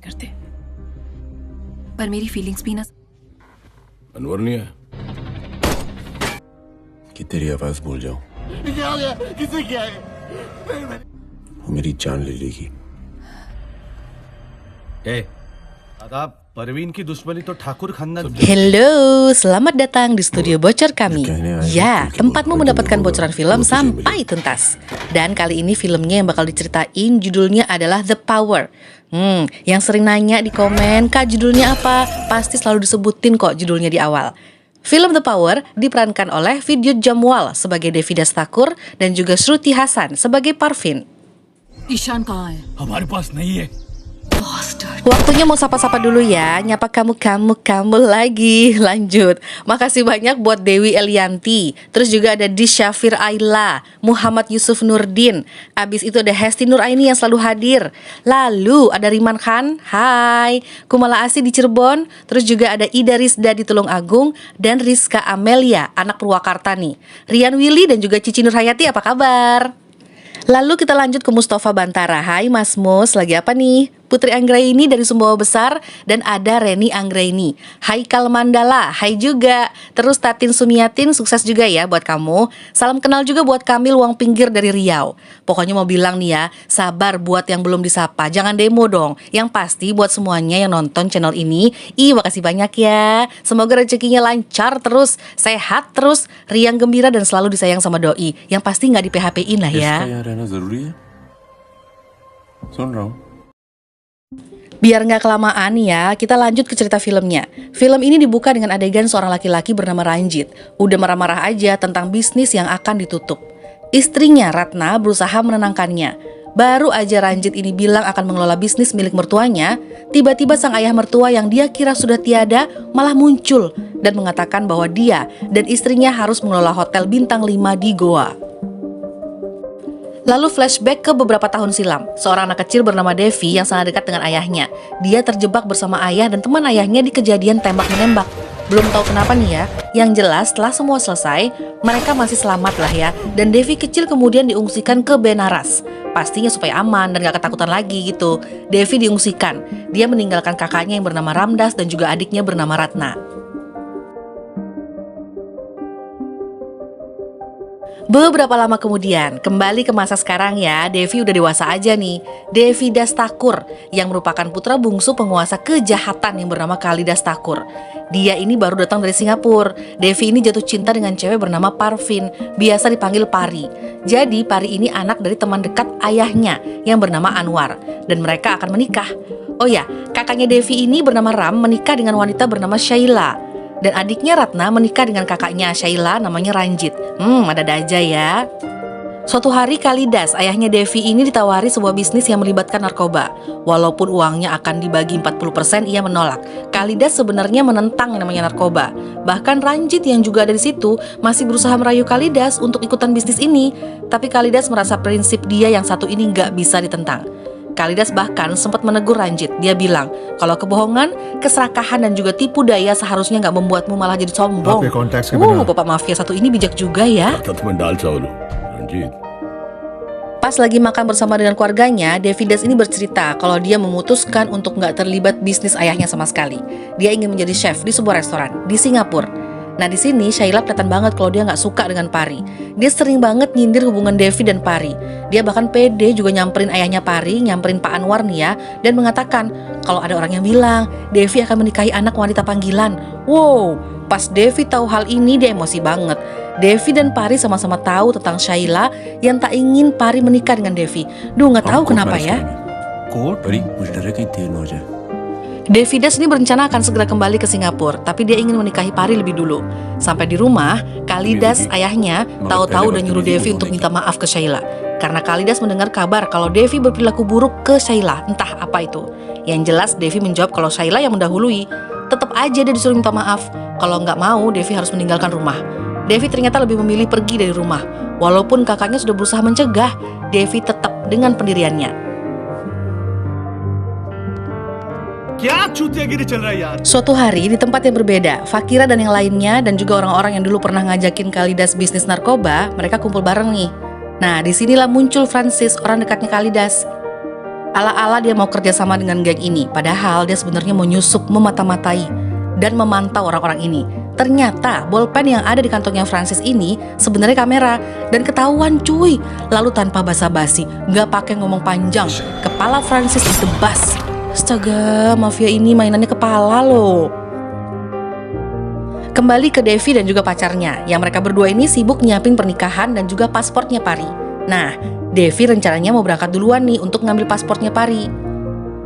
करते, पर मेरी फीलिंग्स भी ना। अनवर नहीं है कि तेरी आवाज भूल जाऊं। क्या हो गया? किसे क्या है? वो मेरी जान ले लेगी। आदाब, परवीन की दुश्मनी तो ठाकुर खानदान। Hello, selamat datang di studio bocor kami. Ya, tempatmu mendapatkan bocoran film sampai tuntas. Dan kali ini filmnya yang bakal diceritain judulnya adalah The Power. Yang sering nanya di komen, Kak judulnya apa? Pasti selalu disebutin kok judulnya di awal. Film The Power diperankan oleh Vidyut Jamwal sebagai Devi Dastakur dan juga Shruti Hassan sebagai Parvin. Ishan कहाँ है? हमारे पास नहीं है। Waktunya mau sapa-sapa dulu ya. Nyapa kamu lagi. Lanjut. Makasih banyak buat Dewi Elianti. Terus juga ada Disyafir Ayla, Muhammad Yusuf Nurdin. Abis itu ada Hesti Nuraini yang selalu hadir. Lalu ada Riman Khan, hai, Kumala Asi di Cirebon. Terus juga ada Ida Rizda di Tulungagung. Dan Rizka Amelia, anak Purwakarta nih. Rian Willy dan juga Cici Nurhayati, apa kabar? Lalu kita lanjut ke Mustafa Bantara. Hai Mas Mus, lagi apa nih? Putri Anggraini dari Sumbawa Besar. Dan ada Reni Anggraini. Haikal Mandala, hai juga. Terus Tatin Sumiatin, sukses juga ya buat kamu. Salam kenal juga buat Kamil Wang Pinggir dari Riau. Pokoknya mau bilang nih ya, sabar buat yang belum disapa, jangan demo dong. Yang pasti buat semuanya yang nonton channel ini, makasih banyak ya. Semoga rezekinya lancar terus, sehat terus, riang gembira dan selalu disayang sama doi. Yang pasti gak di PHP-in lah ya. इसका यहाँ रहना जरूरी है? सुन रहा हूँ। Biar nggak kelamaan ya, kita lanjut ke cerita filmnya. Film ini dibuka dengan adegan seorang laki-laki bernama Ranjit. Udah marah-marah aja tentang bisnis yang akan ditutup. Istrinya, Ratna, berusaha menenangkannya. Baru aja Ranjit ini bilang akan mengelola bisnis milik mertuanya, tiba-tiba sang ayah mertua yang dia kira sudah tiada malah muncul dan mengatakan bahwa dia dan istrinya harus mengelola hotel bintang 5 di Goa. Lalu flashback ke beberapa tahun silam. Seorang anak kecil bernama Devi yang sangat dekat dengan ayahnya. Dia terjebak bersama ayah dan teman ayahnya di kejadian tembak-menembak. Belum tahu kenapa nih ya. Yang jelas setelah semua selesai, mereka masih selamat lah ya. Dan Devi kecil kemudian diungsikan ke Benaras. Pastinya supaya aman dan gak ketakutan lagi gitu. Devi diungsikan. Dia meninggalkan kakaknya yang bernama Ramdas dan juga adiknya bernama Ratna. Beberapa lama kemudian, kembali ke masa sekarang ya, Devi udah dewasa aja nih. Devi Dastakur, yang merupakan putra bungsu penguasa kejahatan yang bernama Kali Dastakur. Dia ini baru datang dari Singapura. Devi ini jatuh cinta dengan cewek bernama Parvin, biasa dipanggil Pari. Jadi Pari ini anak dari teman dekat ayahnya yang bernama Anwar. Dan mereka akan menikah. Oh ya, kakaknya Devi ini bernama Ram menikah dengan wanita bernama Shaila. Dan adiknya Ratna menikah dengan kakaknya Shaila namanya Ranjit. Ada aja ya. Suatu hari Kalidas, ayahnya Devi ini ditawari sebuah bisnis yang melibatkan narkoba. Walaupun uangnya akan dibagi 40%, ia menolak. Kalidas sebenarnya menentang yang namanya narkoba. Bahkan Ranjit yang juga ada di situ masih berusaha merayu Kalidas untuk ikutan bisnis ini. Tapi Kalidas merasa prinsip dia yang satu ini gak bisa ditentang. Kalidas bahkan sempat menegur Ranjit. Dia bilang, kalau kebohongan, keserakahan dan juga tipu daya seharusnya nggak membuatmu malah jadi sombong. Bapak mafia satu ini bijak juga ya. Pas lagi makan bersama dengan keluarganya, Devidas ini bercerita kalau dia memutuskan untuk nggak terlibat bisnis ayahnya sama sekali. Dia ingin menjadi chef di sebuah restoran di Singapura. Nah di sini Shaila kelihatan banget kalau dia nggak suka dengan Pari. Dia sering banget nyindir hubungan Devi dan Pari. Dia bahkan pede juga nyamperin ayahnya Pari, nyamperin Pak Anwar nih ya, dan mengatakan kalau ada orang yang bilang Devi akan menikahi anak wanita panggilan. Wow, pas Devi tahu hal ini dia emosi banget. Devi dan Pari sama-sama tahu tentang Shaila yang tak ingin Pari menikah dengan Devi. Duh nggak tahu kenapa ya. Devidas ini berencana akan segera kembali ke Singapura, tapi dia ingin menikahi Pari lebih dulu. Sampai di rumah, Kalidas ayahnya tahu-tahu udah nyuruh Devi untuk minta maaf ke Shaila. Karena Kalidas mendengar kabar kalau Devi berperilaku buruk ke Shaila, entah apa itu. Yang jelas Devi menjawab kalau Shaila yang mendahului. Tetap aja dia disuruh minta maaf. Kalau nggak mau, Devi harus meninggalkan rumah. Devi ternyata lebih memilih pergi dari rumah. Walaupun kakaknya sudah berusaha mencegah, Devi tetap dengan pendiriannya. Suatu hari di tempat yang berbeda, Fakira dan yang lainnya dan juga orang-orang yang dulu pernah ngajakin Kalidas bisnis narkoba, mereka kumpul bareng nih. Nah, disinilah muncul Francis, orang dekatnya Kalidas. Ala-ala dia mau kerja sama dengan geng ini, padahal dia sebenarnya mau nyusup, memata-matai, dan memantau orang-orang ini. Ternyata bolpen yang ada di kantongnya Francis ini sebenarnya kamera, dan ketahuan cuy. Lalu tanpa basa-basi, gak pakai ngomong panjang, kepala Francis ditebas. Astaga, mafia ini mainannya kepala loh. Kembali ke Devi dan juga pacarnya, yang mereka berdua ini sibuk nyiapin pernikahan dan juga pasportnya Pari. Nah, Devi rencananya mau berangkat duluan nih untuk ngambil pasportnya Pari.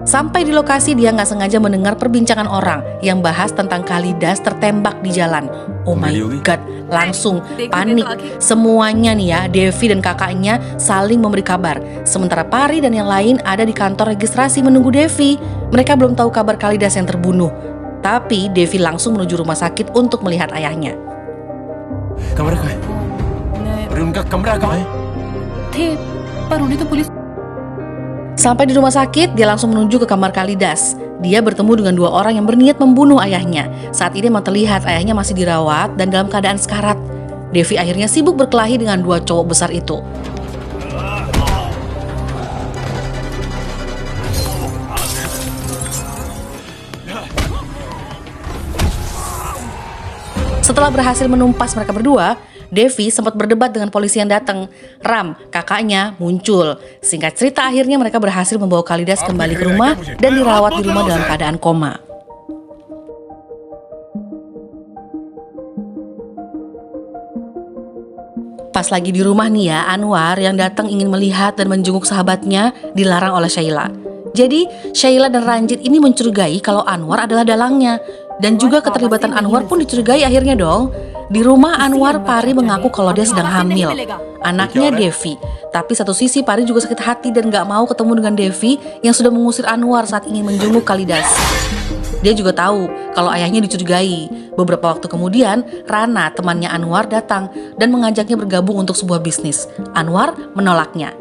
Sampai di lokasi dia nggak sengaja mendengar perbincangan orang yang bahas tentang Kalidas tertembak di jalan. Oh my god, langsung panik. Semuanya nih ya, Devi dan kakaknya saling memberi kabar. Sementara Pari dan yang lain ada di kantor registrasi menunggu Devi. Mereka belum tahu kabar Kalidas yang terbunuh. Tapi Devi langsung menuju rumah sakit untuk melihat ayahnya. कमरा कहाँ है? अरे उनका कमरा कहाँ है? Sampai di rumah sakit, dia langsung menuju ke kamar Kalidas. Dia bertemu dengan dua orang yang berniat membunuh ayahnya. Saat ini memang terlihat ayahnya masih dirawat dan dalam keadaan sekarat. Devi akhirnya sibuk berkelahi dengan dua cowok besar itu. Setelah berhasil menumpas mereka berdua, Devi sempat berdebat dengan polisi yang datang. Ram, kakaknya, muncul. Singkat cerita, akhirnya mereka berhasil membawa Kalidas kembali ke rumah dan dirawat di rumah dalam keadaan koma. Pas lagi di rumah nih ya, Anwar yang datang ingin melihat dan menjenguk sahabatnya dilarang oleh Sheila. Jadi, Sheila dan Ranjit ini mencurigai kalau Anwar adalah dalangnya. Dan juga keterlibatan Anwar pun dicurigai akhirnya dong. Di rumah Anwar, Pari mengaku kalau dia sedang hamil anaknya Devi. Tapi satu sisi Pari juga sakit hati dan gak mau ketemu dengan Devi yang sudah mengusir Anwar saat ingin menjenguk Kalidas. Dia juga tahu kalau ayahnya dicurigai. Beberapa waktu kemudian, Rana, temannya Anwar, datang dan mengajaknya bergabung untuk sebuah bisnis. Anwar menolaknya.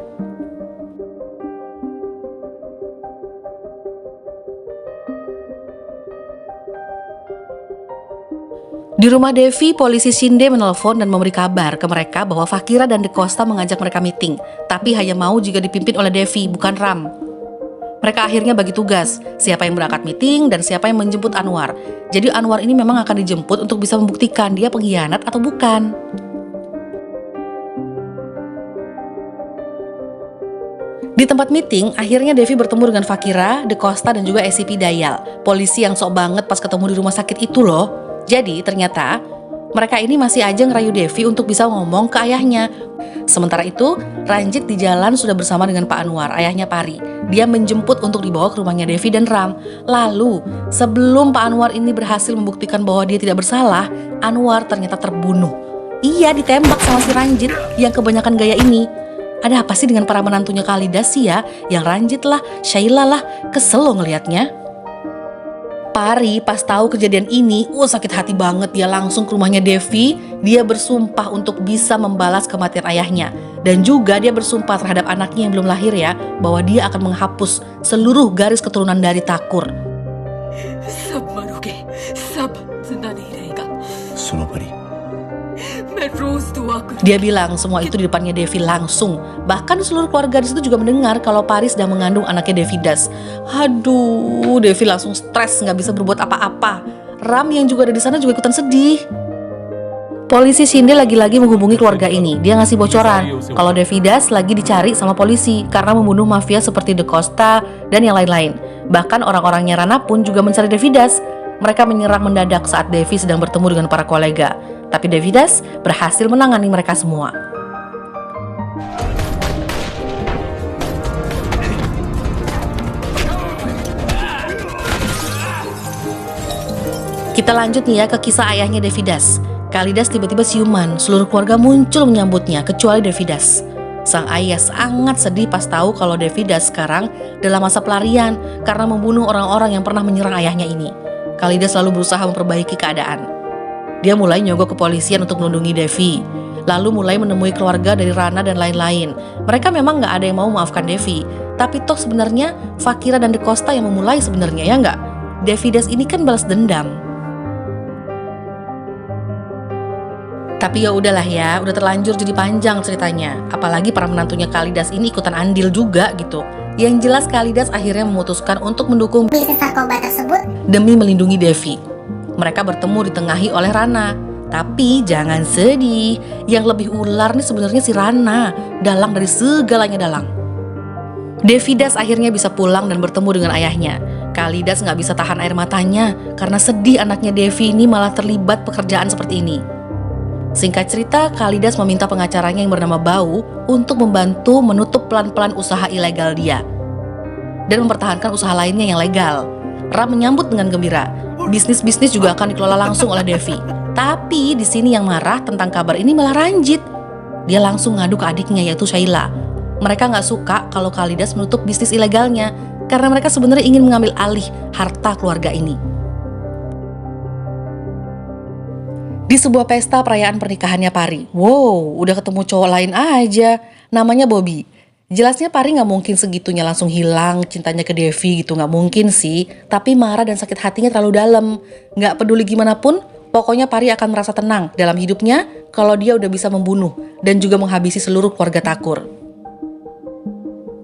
Di rumah Devi, polisi Shinde menelpon dan memberi kabar ke mereka bahwa Fakira dan De Costa mengajak mereka meeting, tapi hanya mau jika dipimpin oleh Devi, bukan Ram. Mereka akhirnya bagi tugas, siapa yang berangkat meeting dan siapa yang menjemput Anwar. Jadi Anwar ini memang akan dijemput untuk bisa membuktikan dia pengkhianat atau bukan. Di tempat meeting, akhirnya Devi bertemu dengan Fakira, De Costa dan juga SCP Dayal, polisi yang sok banget pas ketemu di rumah sakit itu loh. Jadi ternyata mereka ini masih aja ngerayu Devi untuk bisa ngomong ke ayahnya. Sementara itu, Ranjit di jalan sudah bersama dengan Pak Anwar, ayahnya Pari. Dia menjemput untuk dibawa ke rumahnya Devi dan Ram. Lalu, sebelum Pak Anwar ini berhasil membuktikan bahwa dia tidak bersalah, Anwar ternyata terbunuh. Iya, ditembak sama si Ranjit yang kebanyakan gaya ini. Ada apa sih dengan para menantunya Kalidas sih ya? Yang Ranjit lah, Sheila lah, kesel loh ngelihatnya. Pari pas tahu kejadian ini, sakit hati banget. Dia langsung ke rumahnya Devi. Dia bersumpah untuk bisa membalas kematian ayahnya. Dan juga dia bersumpah terhadap anaknya yang belum lahir ya, bahwa dia akan menghapus seluruh garis keturunan dari Thakur. सुनो परी, Dia bilang semua itu di depannya Devi langsung. Bahkan seluruh keluarga di situ juga mendengar kalau Pari sedang mengandung anaknya Devidas. Aduh, Devi langsung stres, nggak bisa berbuat apa-apa. Ram yang juga ada di sana juga ikutan sedih. Polisi Shinde lagi-lagi menghubungi keluarga ini. Dia ngasih bocoran kalau Devidas lagi dicari sama polisi karena membunuh mafia seperti De Costa dan yang lain-lain. Bahkan orang-orangnya Rana pun juga mencari Devidas. Mereka menyerang mendadak saat Devi sedang bertemu dengan para kolega. Tapi Devidas berhasil menangani mereka semua. Kita lanjut nih ya ke kisah ayahnya Devidas. Kalidas tiba-tiba siuman, seluruh keluarga muncul menyambutnya kecuali Devidas. Sang ayah sangat sedih pas tahu kalau Devidas sekarang dalam masa pelarian karena membunuh orang-orang yang pernah menyerang ayahnya ini. Kalidas lalu berusaha memperbaiki keadaan. Dia mulai nyogok kepolisian untuk melindungi Devi. Lalu mulai menemui keluarga dari Rana dan lain-lain. Mereka memang gak ada yang mau memaafkan Devi. Tapi toh sebenarnya Fakira dan De Costa yang memulai sebenarnya, ya nggak? Devidas ini kan balas dendam. Tapi ya udahlah ya, udah terlanjur jadi panjang ceritanya. Apalagi para menantunya Kalidas ini ikutan andil juga gitu. Yang jelas Kalidas akhirnya memutuskan untuk mendukung bisnis narkoba tersebut. demi melindungi Devi. Mereka bertemu ditengahi oleh Rana. Tapi jangan sedih, yang lebih ular nih sebenarnya si Rana, dalang dari segalanya dalang. Devi Das akhirnya bisa pulang dan bertemu dengan ayahnya. Kalidas nggak bisa tahan air matanya karena sedih anaknya Devi ini malah terlibat pekerjaan seperti ini. Singkat cerita, Kalidas meminta pengacaranya yang bernama Bau untuk membantu menutup pelan-pelan usaha ilegal dia dan mempertahankan usaha lainnya yang legal. Ram menyambut dengan gembira. Bisnis-bisnis juga akan dikelola langsung oleh Devi. Tapi di sini yang marah tentang kabar ini malah Ranjit. Dia langsung ngadu ke adiknya yaitu Shaila. Mereka nggak suka kalau Kalidas menutup bisnis ilegalnya karena mereka sebenarnya ingin mengambil alih harta keluarga ini. Di sebuah pesta perayaan pernikahannya Pari. Wow, udah ketemu cowok lain aja. Namanya Bobby. Jelasnya Pari gak mungkin segitunya langsung hilang cintanya ke Devi gitu. Gak mungkin sih. Tapi marah dan sakit hatinya terlalu dalam. Gak peduli gimana pun, pokoknya Pari akan merasa tenang dalam hidupnya kalau dia udah bisa membunuh dan juga menghabisi seluruh keluarga Thakur.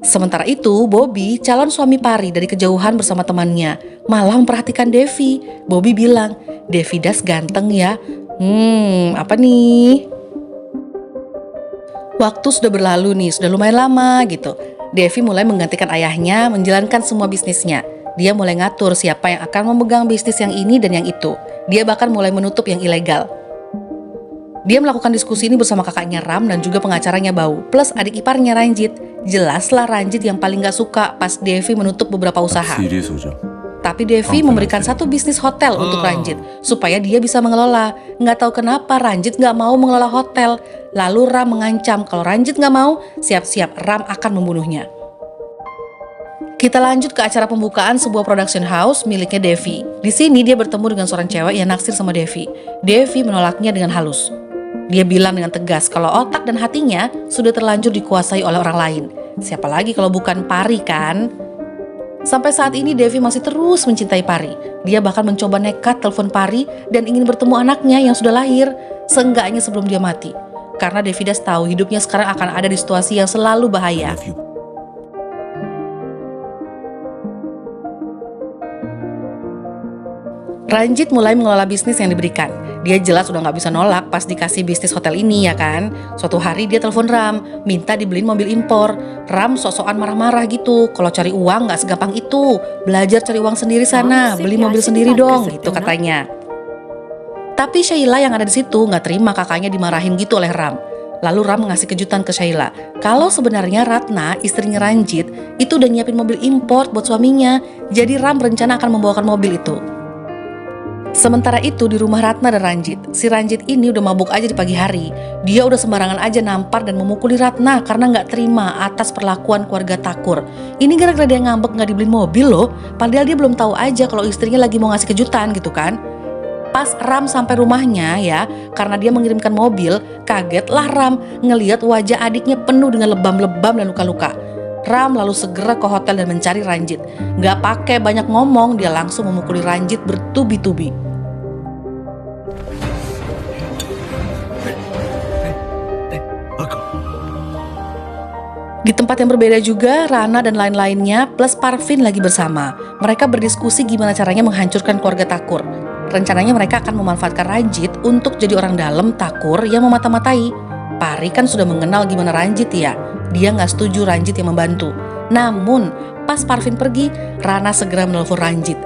Sementara itu, Bobby, calon suami Pari dari kejauhan bersama temannya, malah memperhatikan Devi. Bobby bilang, Devi Das ganteng ya. Apa nih? Waktu sudah berlalu nih, sudah lumayan lama gitu. Devi mulai menggantikan ayahnya menjalankan semua bisnisnya. Dia mulai ngatur siapa yang akan memegang bisnis yang ini dan yang itu. Dia bahkan mulai menutup yang ilegal. Dia melakukan diskusi ini bersama kakaknya Ram dan juga pengacaranya Bau, plus adik iparnya Ranjit. Jelaslah Ranjit yang paling gak suka pas Devi menutup beberapa usaha. Tapi Devi memberikan satu bisnis hotel untuk Ranjit supaya dia bisa mengelola. Nggak tahu kenapa Ranjit nggak mau mengelola hotel. Lalu Ram mengancam kalau Ranjit nggak mau, siap-siap Ram akan membunuhnya. Kita lanjut ke acara pembukaan sebuah production house miliknya Devi. Di sini dia bertemu dengan seorang cewek yang naksir sama Devi. Devi menolaknya dengan halus. Dia bilang dengan tegas kalau otak dan hatinya sudah terlanjur dikuasai oleh orang lain. Siapa lagi kalau bukan Pari kan? Sampai saat ini Devi masih terus mencintai Pari. Dia bahkan mencoba nekat telepon Pari dan ingin bertemu anaknya yang sudah lahir, seenggaknya sebelum dia mati. Karena Devi Das tahu hidupnya sekarang akan ada di situasi yang selalu bahaya. Ranjit mulai mengelola bisnis yang diberikan. Dia jelas udah gak bisa nolak pas dikasih bisnis hotel ini ya kan. Suatu hari dia telepon Ram, minta dibeliin mobil impor. Ram sok-sokan marah-marah gitu. Kalau cari uang gak segampang itu. Belajar cari uang sendiri sana, beli mobil sendiri dong gitu katanya. Tapi Shaila yang ada di situ gak terima kakaknya dimarahin gitu oleh Ram. Lalu Ram ngasih kejutan ke Shaila. Kalau sebenarnya Ratna, istrinya Ranjit, itu udah nyiapin mobil impor buat suaminya. Jadi Ram berencana akan membawakan mobil itu. Sementara itu di rumah Ratna dan Ranjit, si Ranjit ini udah mabuk aja di pagi hari. Dia udah sembarangan aja nampar dan memukuli Ratna karena gak terima atas perlakuan keluarga Thakur. Ini gara-gara dia ngambek gak dibeliin mobil loh, padahal dia belum tahu aja kalau istrinya lagi mau ngasih kejutan gitu kan. Pas Ram sampai rumahnya ya, karena dia mengirimkan mobil, kagetlah Ram ngelihat wajah adiknya penuh dengan lebam-lebam dan luka-luka. Ram lalu segera ke hotel dan mencari Ranjit. Gak pakai banyak ngomong, dia langsung memukuli Ranjit bertubi-tubi. Di tempat yang berbeda juga, Rana dan lain-lainnya plus Parvin lagi bersama. Mereka berdiskusi gimana caranya menghancurkan keluarga Thakur. Rencananya mereka akan memanfaatkan Ranjit untuk jadi orang dalam Thakur yang memata-matai. Pari kan sudah mengenal gimana Ranjit ya. Dia gak setuju Ranjit yang membantu. Namun, pas Parvin pergi, Rana segera menelpon Ranjit.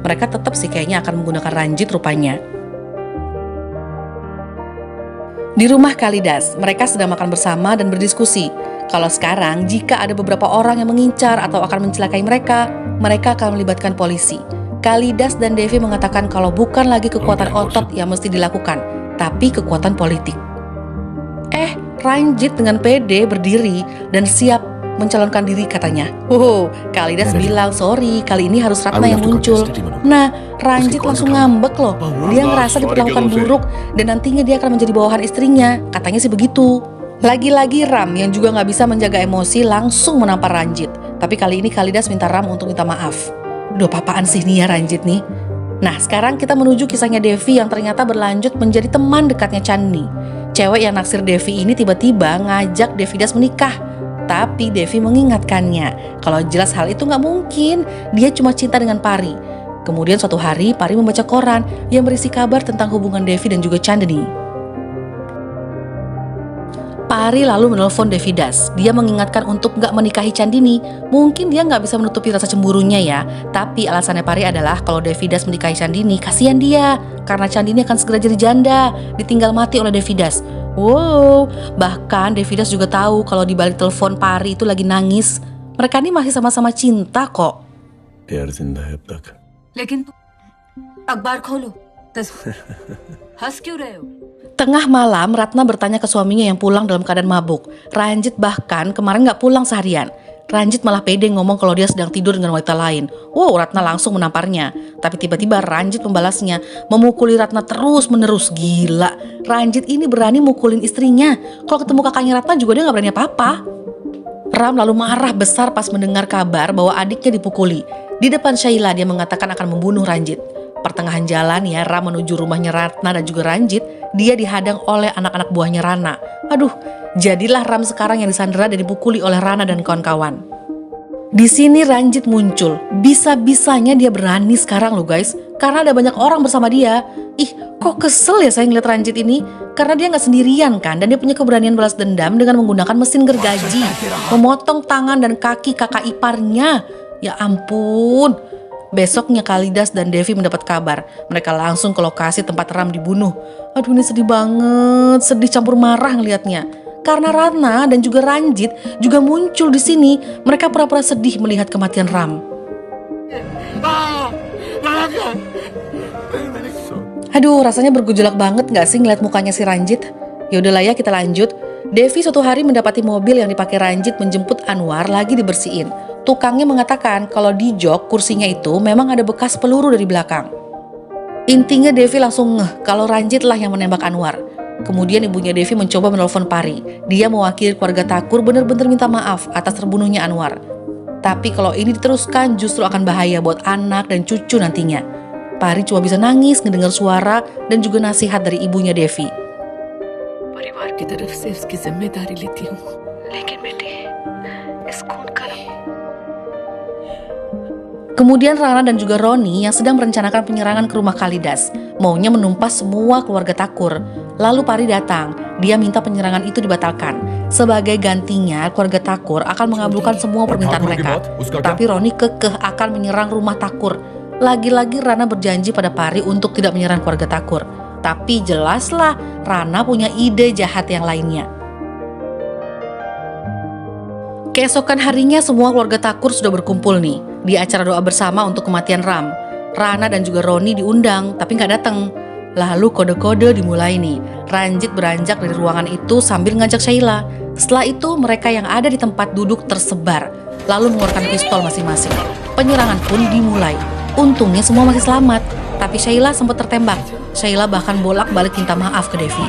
Mereka tetap sih kayaknya akan menggunakan Ranjit rupanya. Di rumah Kalidas, mereka sedang makan bersama dan berdiskusi. Kalau sekarang, jika ada beberapa orang yang mengincar atau akan mencelakai mereka, mereka akan melibatkan polisi. Kalidas dan Devi mengatakan kalau bukan lagi kekuatan otot yang mesti dilakukan, tapi kekuatan politik. Ranjit dengan pede berdiri dan siap mencalonkan diri katanya. Kalidas bilang sorry, kali ini harus Ratna yang muncul. Nah, Ranjit langsung ngambek loh. Dia ngerasa diperlakukan buruk dan nantinya dia akan menjadi bawahan istrinya. Katanya sih begitu. Lagi-lagi Ram yang juga gak bisa menjaga emosi langsung menampar Ranjit. Tapi kali ini Kalidas minta Ram untuk minta maaf. Duh, apaan sih nih ya Ranjit nih? Nah, sekarang kita menuju kisahnya Devi yang ternyata berlanjut menjadi teman dekatnya Chani. Cewek yang naksir Devi ini tiba-tiba ngajak Devi Das menikah. Tapi Devi mengingatkannya kalau jelas hal itu nggak mungkin, dia cuma cinta dengan Pari. Kemudian suatu hari Pari membaca koran yang berisi kabar tentang hubungan Devi dan juga Chandni. Pari lalu menelpon Devi Das. Dia mengingatkan untuk nggak menikahi Chandni. Mungkin dia nggak bisa menutupi rasa cemburunya ya. Tapi alasannya Pari adalah kalau Devi Das menikahi Chandni, kasihan dia. Karena Chandni akan segera jadi janda, ditinggal mati oleh Devi Das. Wow, bahkan Devi Das juga tahu kalau di balik telepon Pari itu lagi nangis. Mereka ini masih sama-sama cinta kok. यार जिंदा है अब तक लेकिन तुम अखबार खोलो हंस क्यों रहे हो? Tengah malam, Ratna bertanya ke suaminya yang pulang dalam keadaan mabuk. Ranjit bahkan kemarin gak pulang seharian. Ranjit malah pede ngomong kalau dia sedang tidur dengan wanita lain. Wow, Ratna langsung menamparnya. Tapi tiba-tiba Ranjit membalasnya, memukuli Ratna terus-menerus. Gila, Ranjit ini berani mukulin istrinya. Kalau ketemu kakaknya Ratna juga dia gak berani apa-apa. Ram lalu marah besar pas mendengar kabar bahwa adiknya dipukuli. Di depan Shaila dia mengatakan akan membunuh Ranjit. Pertengahan jalan ya, Ram menuju rumahnya Ratna dan juga Ranjit. Dia dihadang oleh anak-anak buahnya Rana. Aduh, jadilah Ram sekarang yang disandera dan dipukuli oleh Rana dan kawan-kawan. Di sini Ranjit muncul. Bisa-bisanya dia berani sekarang loh guys, karena ada banyak orang bersama dia. Ih, kok kesel ya saya ngeliat Ranjit ini. Karena dia gak sendirian kan, dan dia punya keberanian balas dendam dengan menggunakan mesin gergaji, memotong tangan dan kaki kakak iparnya. Ya ampun. Besoknya Kalidas dan Devi mendapat kabar. Mereka langsung ke lokasi tempat Ram dibunuh. Aduh, ini sedih banget, sedih campur marah ngelihatnya. Karena Ratna dan juga Ranjit juga muncul di sini. Mereka pura-pura sedih melihat kematian Ram. Aduh, rasanya bergejolak banget gak sih ngeliat mukanya si Ranjit? Yaudahlah ya, kita lanjut. Devi suatu hari mendapati mobil yang dipakai Ranjit menjemput Anwar lagi dibersihin. Tukangnya mengatakan kalau di jok kursinya itu memang ada bekas peluru dari belakang. Intinya Devi langsung ngeh kalau Ranjit lah yang menembak Anwar. Kemudian ibunya Devi mencoba menelpon Pari. Dia mewakili keluarga Thakur benar-benar minta maaf atas terbunuhnya Anwar. Tapi kalau ini diteruskan justru akan bahaya buat anak dan cucu nantinya. Pari cuma bisa nangis ngedengar suara dan juga nasihat dari ibunya Devi. परिवार की तरफ से इसकी जिम्मेदारी लेती हूँ, लेकिन बेटे इस खून का Kemudian Rana dan juga Roni yang sedang merencanakan penyerangan ke rumah Kalidas, maunya menumpas semua keluarga Thakur. Lalu Pari datang, dia minta penyerangan itu dibatalkan. Sebagai gantinya, keluarga Thakur akan mengabulkan semua permintaan mereka. Tapi Roni kekeh akan menyerang rumah Thakur. Lagi-lagi Rana berjanji pada Pari untuk tidak menyerang keluarga Thakur. Tapi jelaslah Rana punya ide jahat yang lainnya. Keesokan harinya semua keluarga Thakur sudah berkumpul nih di acara doa bersama untuk kematian Ram. Rana dan juga Roni diundang tapi nggak datang. Lalu kode-kode dimulai nih. Ranjit beranjak dari ruangan itu sambil ngajak Shaila. Setelah itu mereka yang ada di tempat duduk tersebar, lalu mengeluarkan pistol masing-masing. Penyerangan pun dimulai. Untungnya semua masih selamat, tapi Shaila sempat tertembak. Shaila bahkan bolak-balik minta maaf ke Devi.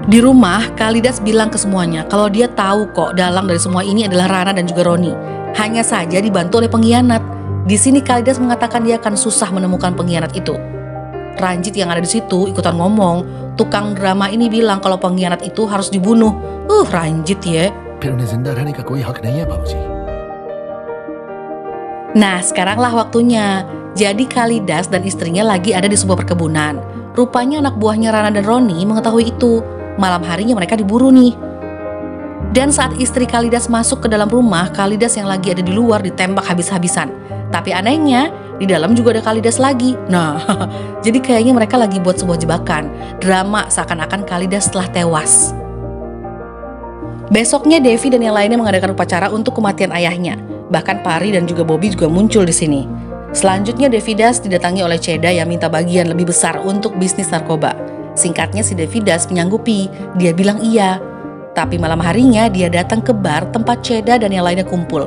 Di rumah, Kalidas bilang ke semuanya kalau dia tahu kok dalang dari semua ini adalah Rana dan juga Roni. Hanya saja dibantu oleh pengkhianat. Di sini Kalidas mengatakan dia akan susah menemukan pengkhianat itu. Ranjit yang ada di situ ikutan ngomong. Tukang drama ini bilang kalau pengkhianat itu harus dibunuh. Ranjit ya. फिर उन्हें जिंदा रहने का कोई हक नहीं है बाबूजी। Nah, sekaranglah waktunya. Jadi Kalidas dan istrinya lagi ada di sebuah perkebunan. Rupanya anak buahnya Rana dan Roni mengetahui itu. Malam harinya mereka diburu nih. Dan saat istri Kalidas masuk ke dalam rumah, Kalidas yang lagi ada di luar ditembak habis-habisan. Tapi anehnya, di dalam juga ada Kalidas lagi. Nah, jadi kayaknya mereka lagi buat sebuah jebakan. Drama seakan-akan Kalidas telah tewas. Besoknya Devi dan yang lainnya mengadakan upacara untuk kematian ayahnya. Bahkan Pari dan juga Bobby juga muncul di sini. Selanjutnya Devi Das didatangi oleh Cheda yang minta bagian lebih besar untuk bisnis narkoba. Singkatnya si Devi Das menyanggupi, dia bilang iya. Tapi malam harinya dia datang ke bar tempat Cheda dan yang lainnya kumpul.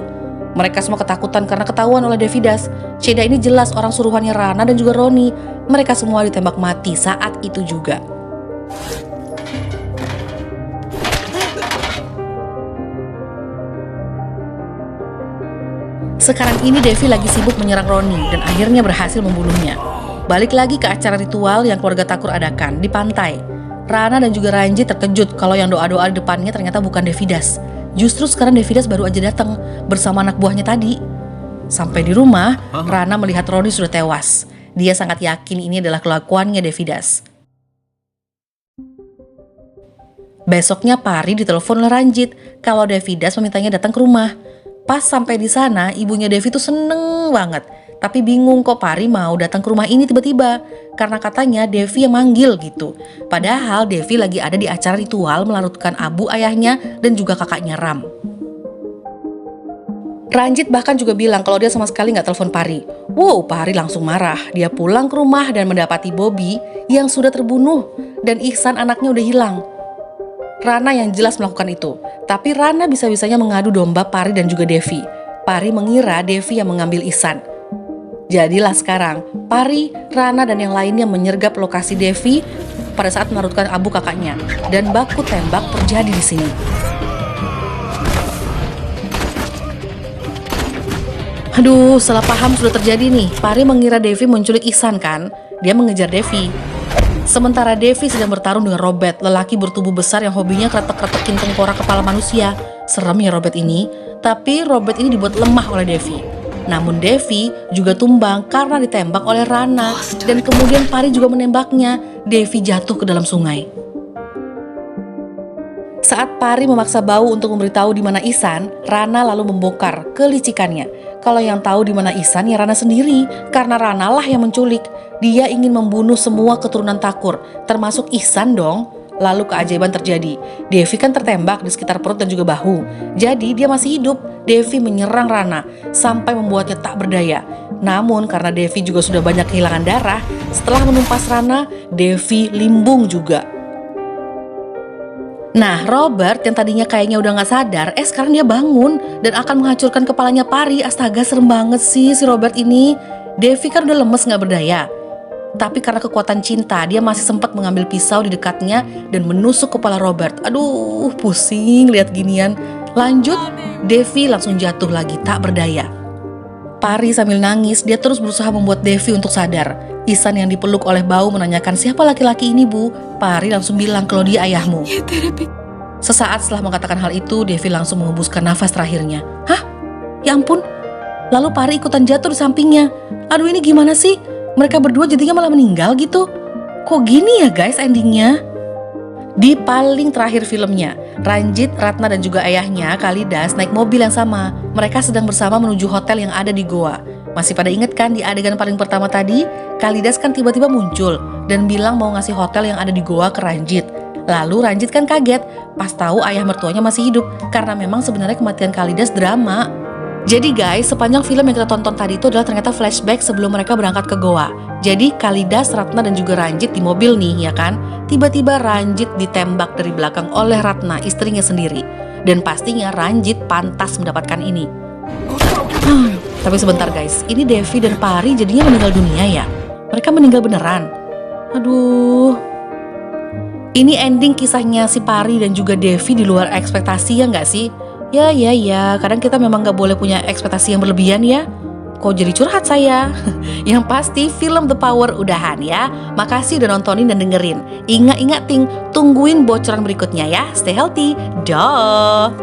Mereka semua ketakutan karena ketahuan oleh Devi Das. Cheda ini jelas orang suruhannya Rana dan juga Roni. Mereka semua ditembak mati saat itu juga. Sekarang ini Devi lagi sibuk menyerang Roni dan akhirnya berhasil membunuhnya. Balik lagi ke acara ritual yang keluarga Thakur adakan di pantai. Rana dan juga Ranjit terkejut kalau yang doa-doa di depannya ternyata bukan Devidas. Justru sekarang Devidas baru aja datang bersama anak buahnya tadi. Sampai di rumah, Rana melihat Roni sudah tewas. Dia sangat yakin ini adalah kelakuannya Devidas. Besoknya Pari ditelepon oleh Ranjit kalau Devidas memintanya datang ke rumah. Pas sampai di sana, ibunya Devi tuh seneng banget. Tapi bingung kok Pari mau datang ke rumah ini tiba-tiba. Karena katanya Devi yang manggil gitu. Padahal Devi lagi ada di acara ritual melarutkan abu ayahnya dan juga kakaknya Ram. Ranjit bahkan juga bilang kalau dia sama sekali gak telepon Pari. Wow, Pari langsung marah. Dia pulang ke rumah dan mendapati Bobby yang sudah terbunuh. Dan Ihsan anaknya udah hilang. Rana yang jelas melakukan itu. Tapi Rana bisa-bisanya mengadu domba Pari dan juga Devi. Pari mengira Devi yang mengambil Ihsan. Jadilah sekarang, Pari, Rana dan yang lainnya menyergap lokasi Devi pada saat melarutkan abu kakaknya. Dan baku tembak terjadi di sini. Aduh, salah paham sudah terjadi nih. Pari mengira Devi menculik Ihsan kan? Dia mengejar Devi. Sementara Devi sedang bertarung dengan Robert, lelaki bertubuh besar yang hobinya kretek-kretekin tengkorak kepala manusia. Serem ya Robert ini. Tapi Robert ini dibuat lemah oleh Devi. Namun Devi juga tumbang karena ditembak oleh Rana. Dan kemudian Pari juga menembaknya. Devi jatuh ke dalam sungai. Saat Pari memaksa Bau untuk memberitahu di mana Ihsan, Rana lalu membongkar kelicikannya. Kalau yang tahu di mana Ihsan ya Rana sendiri, karena Rana lah yang menculik. Dia ingin membunuh semua keturunan Thakur, termasuk Ihsan dong. Lalu keajaiban terjadi. Devi kan tertembak di sekitar perut dan juga bahu. Jadi dia masih hidup. Devi menyerang Rana sampai membuatnya tak berdaya. Namun karena Devi juga sudah banyak kehilangan darah, setelah menumpas Rana, Devi limbung juga. Nah, Robert yang tadinya kayaknya udah gak sadar, sekarang dia bangun dan akan menghancurkan kepalanya Pari. Astaga, serem banget sih si Robert ini. Devi kan udah lemes gak berdaya. Tapi karena kekuatan cinta, dia masih sempat mengambil pisau di dekatnya dan menusuk kepala Robert. Aduh, pusing lihat ginian. Lanjut, Devi langsung jatuh lagi, tak berdaya. Pari sambil nangis, dia terus berusaha membuat Devi untuk sadar. Ihsan yang dipeluk oleh Bau menanyakan siapa laki-laki ini bu. Pari langsung bilang kalau dia ayahmu. Sesaat setelah mengatakan hal itu, Devi langsung mengembuskan nafas terakhirnya. Hah? Ya ampun. Lalu Pari ikutan jatuh di sampingnya. Aduh, ini gimana sih? Mereka berdua jadinya malah meninggal gitu. Kok gini ya guys endingnya? Di paling terakhir filmnya, Ranjit, Ratna dan juga ayahnya Kalidas naik mobil yang sama. Mereka sedang bersama menuju hotel yang ada di Goa. Masih pada inget kan di adegan paling pertama tadi? Kalidas kan tiba-tiba muncul dan bilang mau ngasih hotel yang ada di Goa ke Ranjit. Lalu Ranjit kan kaget pas tahu ayah mertuanya masih hidup. Karena memang sebenarnya kematian Kalidas drama. Jadi guys, sepanjang film yang kita tonton tadi itu adalah ternyata flashback sebelum mereka berangkat ke Goa. Jadi Kalidas, Ratna dan juga Ranjit di mobil nih ya kan. Tiba-tiba Ranjit ditembak dari belakang oleh Ratna, istrinya sendiri. Dan pastinya Ranjit pantas mendapatkan ini. Tapi sebentar guys, ini Devi dan Pari jadinya meninggal dunia ya? Mereka meninggal beneran? Aduh. Ini ending kisahnya si Pari dan juga Devi di luar ekspektasi ya nggak sih? Ya, kadang kita memang gak boleh punya ekspektasi yang berlebihan ya. Kok jadi curhat saya? Yang pasti film The Power udahan ya. Makasih udah nontonin dan dengerin. Ingat ting, tungguin bocoran berikutnya ya. Stay healthy, dah.